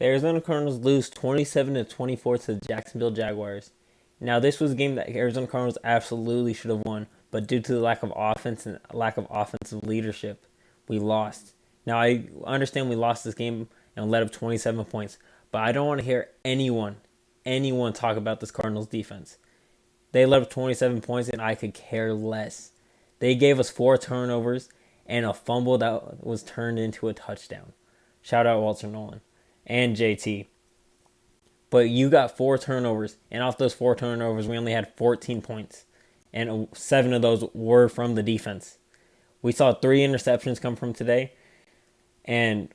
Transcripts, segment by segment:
The Arizona Cardinals lose 27-24 to the Jacksonville Jaguars. Now, this was a game that Arizona Cardinals absolutely should have won, but due to the lack of offense and lack of offensive leadership, we lost. Now, I understand we lost this game and let up 27 points, but I don't want to hear anyone talk about this Cardinals defense. They let up 27 points, and I could care less. They gave us 4 turnovers and a fumble that was turned into a touchdown. Shout out Walter Nolan and JT. But you got 4 turnovers, and off those 4 turnovers, we only had 14 points. And 7 of those were from the defense. We saw 3 interceptions come from today. And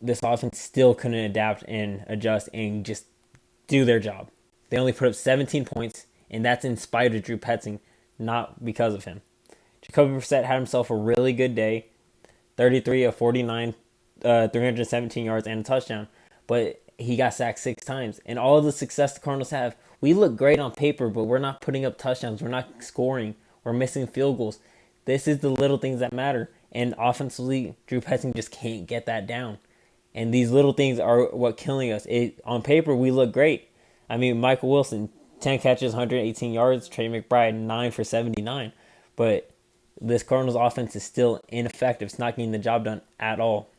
this offense still couldn't adapt and adjust and just do their job. They only put up 17 points, and that's in spite of Drew Petzing, not because of him. Jacoby Brissett had himself a really good day, 33 of 49, 317 yards and a touchdown, but he got sacked 6 times. And all of the success the Cardinals have, we look great on paper, but we're not putting up touchdowns. We're not scoring. We're missing field goals. This is the little things that matter. And offensively, Drew Petzing just can't get that down. And these little things are what killing us. On paper, we look great. I mean, Michael Wilson, 10 catches, 118 yards. Trey McBride, 9 for 79. But this Cardinals offense is still ineffective. It's not getting the job done at all.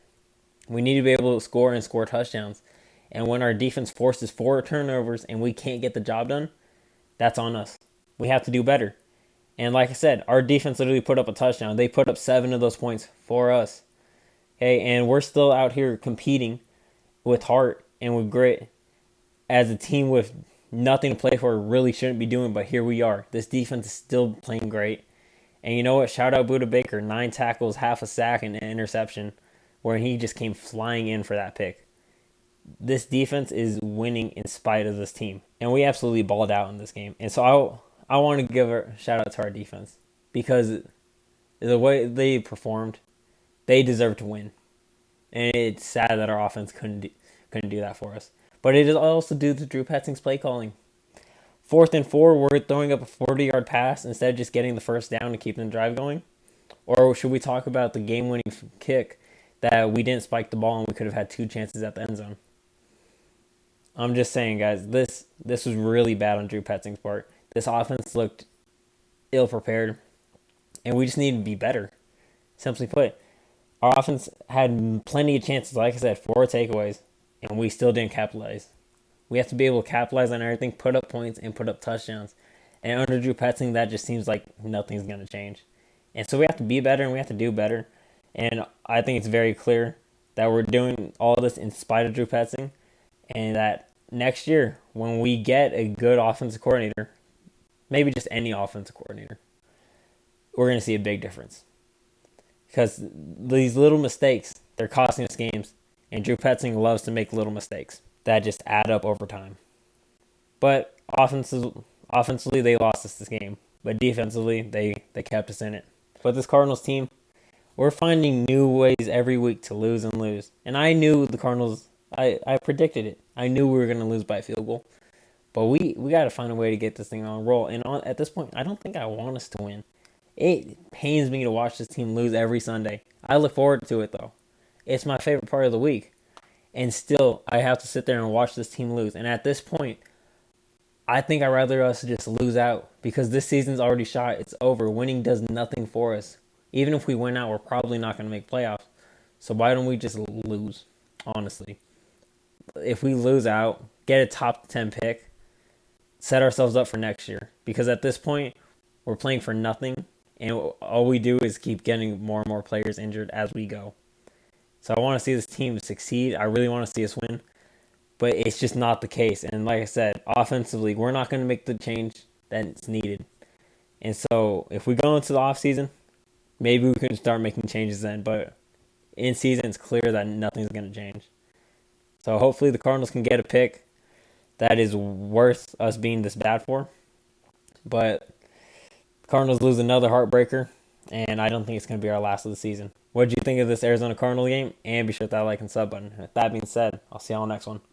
We need to be able to score and score touchdowns. And when our defense forces 4 turnovers and we can't get the job done, that's on us. We have to do better. And like I said, our defense literally put up a touchdown. They put up 7 of those points for us. Okay, and we're still out here competing with heart and with grit as a team with nothing to play for. Really shouldn't be doing, but here we are. This defense is still playing great. And you know what? Shout out Budda Baker. 9 tackles, half a sack, and an interception where he just came flying in for that pick. This defense is winning in spite of this team. And we absolutely balled out in this game. And so I want to give a shout out to our defense because the way they performed, they deserve to win. And it's sad that our offense couldn't do that for us. But it is also due to Drew Petzing's play calling. 4th and 4, we're throwing up a 40-yard pass instead of just getting the first down and keeping the drive going. Or should we talk about the game-winning kick that we didn't spike the ball and we could have had 2 chances at the end zone? I'm just saying, guys, this was really bad on Drew Petzing's part. This offense looked ill-prepared, and we just need to be better. Simply put, our offense had plenty of chances, like I said, 4 takeaways, and we still didn't capitalize. We have to be able to capitalize on everything, put up points, and put up touchdowns. And under Drew Petzing, that just seems like nothing's going to change. And so we have to be better, and we have to do better. And I think it's very clear that we're doing all this in spite of Drew Petzing, and that next year, when we get a good offensive coordinator, maybe just any offensive coordinator, we're going to see a big difference. Because these little mistakes, they're costing us games. And Drew Petzing loves to make little mistakes that just add up over time. But offensively, they lost us this game. But defensively, they kept us in it. But this Cardinals team, we're finding new ways every week to lose and lose. And I knew the Cardinals, I predicted it. I knew we were going to lose by a field goal. But we got to find a way to get this thing on a roll. And at this point, I don't think I want us to win. It pains me to watch this team lose every Sunday. I look forward to it, though. It's my favorite part of the week. And still, I have to sit there and watch this team lose. And at this point, I think I'd rather us just lose out. Because this season's already shot. It's over. Winning does nothing for us. Even if we win out, we're probably not going to make playoffs. So why don't we just lose, honestly? If we lose out, get a top 10 pick, set ourselves up for next year. Because at this point, we're playing for nothing. And all we do is keep getting more and more players injured as we go. So I want to see this team succeed. I really want to see us win. But it's just not the case. And like I said, offensively, we're not going to make the change that's needed. And so if we go into the offseason, maybe we can start making changes then. But in season, it's clear that nothing's going to change. So hopefully the Cardinals can get a pick that is worth us being this bad for. But Cardinals lose another heartbreaker, and I don't think it's going to be our last of the season. What did you think of this Arizona Cardinal game? And be sure to hit that like and sub button. With that being said, I'll see y'all next one.